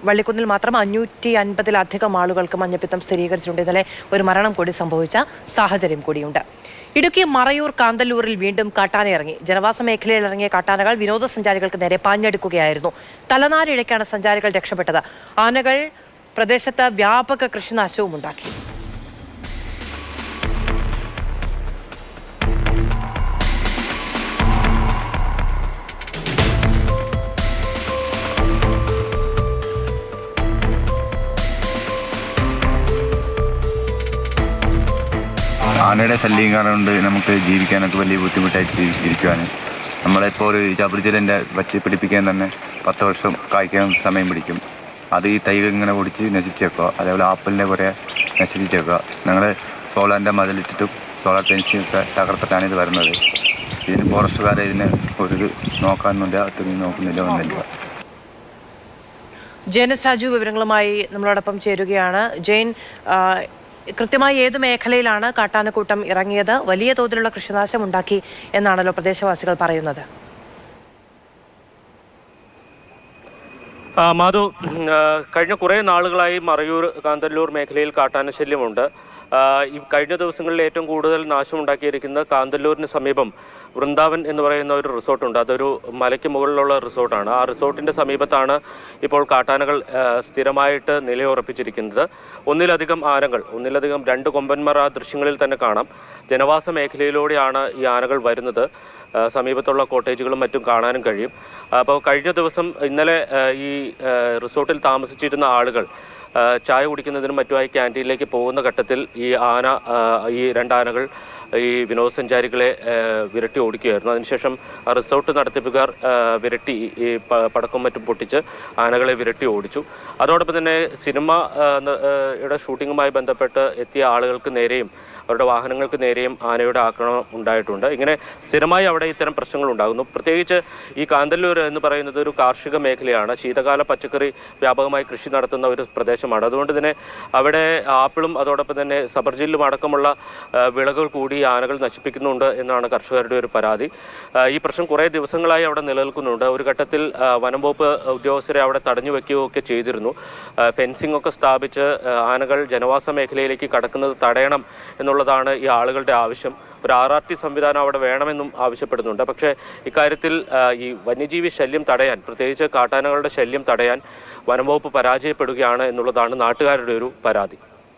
വള്ളിക്കുന്നിൽ മാത്രം 550-ലധികം ആളുകൾക്ക് മഞ്ഞപ്പിത്തം സ്ഥിരീകരിച്ചിട്ടുണ്ട്. ഇന്നലെ ഒരു മരണം കൂടി സംഭവിച്ച സാഹചര്യം കൂടിയുണ്ട്. ഇടുക്കി മറയൂർ കാന്തല്ലൂരിൽ വീണ്ടും കാട്ടാനയിറങ്ങി. ജനവാസ മേഖലയിൽ ഇറങ്ങിയ കാട്ടാനകൾ വിനോദസഞ്ചാരികൾക്ക് നേരെ പാഞ്ഞെടുക്കുകയായിരുന്നു. തലനാരിഴയ്ക്കാണ് സഞ്ചാരികൾ രക്ഷപ്പെട്ടത്. ആനകൾ പ്രദേശത്ത് വ്യാപക കൃഷിനാശവും ഉണ്ടാക്കി. ആനയുടെ ശല്യം കാരണം കൊണ്ട് നമുക്ക് ജീവിക്കാനൊക്കെ വലിയ ബുദ്ധിമുട്ടായിട്ട് ഇരിക്കുവാൻ. നമ്മളിപ്പോൾ ഒരു ചബരിജലിൻ്റെ വച്ച് പിടിപ്പിക്കാൻ തന്നെ 10 വർഷം കായ്ക്കാൻ സമയം പിടിക്കും. അത് ഈ തൈകൾ ഇങ്ങനെ ഓടിച്ച് നശിച്ചേക്കുക. അതേപോലെ ആപ്പിളിൻ്റെ കുറേ നശിപ്പിച്ചേക്കുക. ഞങ്ങൾ സോളാറിൻ്റെ മതിലിട്ടിട്ടും സോളാർ ഫെൻസിങ്ങൊക്കെ തകർത്തിട്ടാണ് ഇത് വരുന്നത്. ഇതിന് ഫോറസ്റ്റുകാരെ ഇതിന് ഒരു നോക്കാനൊന്നുമില്ല, അതൊന്നും നോക്കുന്നില്ല, ഒന്നുമില്ല. ജയൻ സാജു വിവരങ്ങളുമായി നമ്മളോടൊപ്പം ചേരുകയാണ്. ജയൻ, കൃത്യമായി ഏത് മേഖലയിലാണ് കാട്ടാനക്കൂട്ടം ഇറങ്ങിയത്? വലിയ തോതിലുള്ള കൃഷിനാശം ഉണ്ടാക്കി എന്നാണല്ലോ പ്രദേശവാസികൾ പറയുന്നത്. മാധു, കഴിഞ്ഞ കുറേ നാളുകളായി മറയൂർ കാന്തല്ലൂർ മേഖലയിൽ കാട്ടാനശല്യമുണ്ട്. ഈ കഴിഞ്ഞ ദിവസങ്ങളിൽ ഏറ്റവും കൂടുതൽ നാശമുണ്ടാക്കിയിരിക്കുന്നത് കാന്തല്ലൂരിന് സമീപം വൃന്ദാവൻ എന്ന് പറയുന്ന ഒരു റിസോർട്ടുണ്ട്. അതൊരു മലയ്ക്ക് മുകളിലുള്ള റിസോർട്ടാണ്. ആ റിസോർട്ടിൻ്റെ സമീപത്താണ് ഇപ്പോൾ കാട്ടാനകൾ സ്ഥിരമായിട്ട് നിലയുറപ്പിച്ചിരിക്കുന്നത്. ഒന്നിലധികം 2 കൊമ്പന്മാർ ആ ദൃശ്യങ്ങളിൽ തന്നെ കാണാം. ജനവാസ മേഖലയിലൂടെയാണ് ഈ ആനകൾ വരുന്നത്. സമീപത്തുള്ള കോട്ടേജുകളും മറ്റും കാണാനും കഴിയും. അപ്പോൾ കഴിഞ്ഞ ദിവസം ഇന്നലെ ഈ റിസോർട്ടിൽ താമസിച്ചിരുന്ന ആളുകൾ ചായ കുടിക്കുന്നതിനും മറ്റുമായി ക്യാൻറ്റീനിലേക്ക് പോകുന്ന ഘട്ടത്തിൽ ഈ 2 ആനകൾ ഈ വിനോദസഞ്ചാരികളെ വിരട്ടി ഓടിക്കുകയായിരുന്നു. അതിനുശേഷം റിസോർട്ട് നടത്തിപ്പുകാർ വിരട്ടി ഈ പടക്കം മറ്റും പൊട്ടിച്ച് ആനകളെ വിരട്ടി ഓടിച്ചു. അതോടൊപ്പം തന്നെ സിനിമയുടെ ഷൂട്ടിങ്ങുമായി ബന്ധപ്പെട്ട് എത്തിയ ആളുകൾക്ക് നേരെയും അവരുടെ വാഹനങ്ങൾക്ക് നേരെയും ആനയുടെ ആക്രമണം ഉണ്ടായിട്ടുണ്ട്. ഇങ്ങനെ സ്ഥിരമായി അവിടെ ഇത്തരം പ്രശ്നങ്ങൾ ഉണ്ടാകുന്നു. പ്രത്യേകിച്ച് ഈ കാന്തല്ലൂർ എന്ന് പറയുന്നത് ഒരു കാർഷിക മേഖലയാണ്. ശീതകാല പച്ചക്കറി വ്യാപകമായി കൃഷി നടത്തുന്ന ഒരു പ്രദേശമാണ്. അതുകൊണ്ട് തന്നെ അവിടെ ആപ്പിളും അതോടൊപ്പം തന്നെ സബർജില്ലും അടക്കമുള്ള വിളകൾ കൂടി ആനകൾ നശിപ്പിക്കുന്നുണ്ട് എന്നാണ് കർഷകരുടെ ഒരു പരാതി. ഈ പ്രശ്നം കുറേ ദിവസങ്ങളായി അവിടെ നിലനിൽക്കുന്നുണ്ട്. ഒരു ഘട്ടത്തിൽ വനം വകുപ്പ് ഉദ്യോഗസ്ഥരെ അവിടെ തടഞ്ഞു വയ്ക്കുകയൊക്കെ ചെയ്തിരുന്നു. ഫെൻസിംഗ് ഒക്കെ സ്ഥാപിച്ച് ആനകൾ ജനവാസ മേഖലയിലേക്ക് കടക്കുന്നത് തടയണം എന്നുള്ളതാണ് ഈ ആളുകളുടെ ആവശ്യം. ഒരു RRT സംവിധാനം അവിടെ വേണമെന്നും ആവശ്യപ്പെടുന്നുണ്ട്. പക്ഷേ ഇക്കാര്യത്തിൽ ഈ വന്യജീവി ശല്യം തടയാൻ, പ്രത്യേകിച്ച് കാട്ടാനകളുടെ ശല്യം തടയാൻ വനം വകുപ്പ് പരാജയപ്പെടുകയാണ് എന്നുള്ളതാണ് നാട്ടുകാരുടെ ഒരു പരാതി.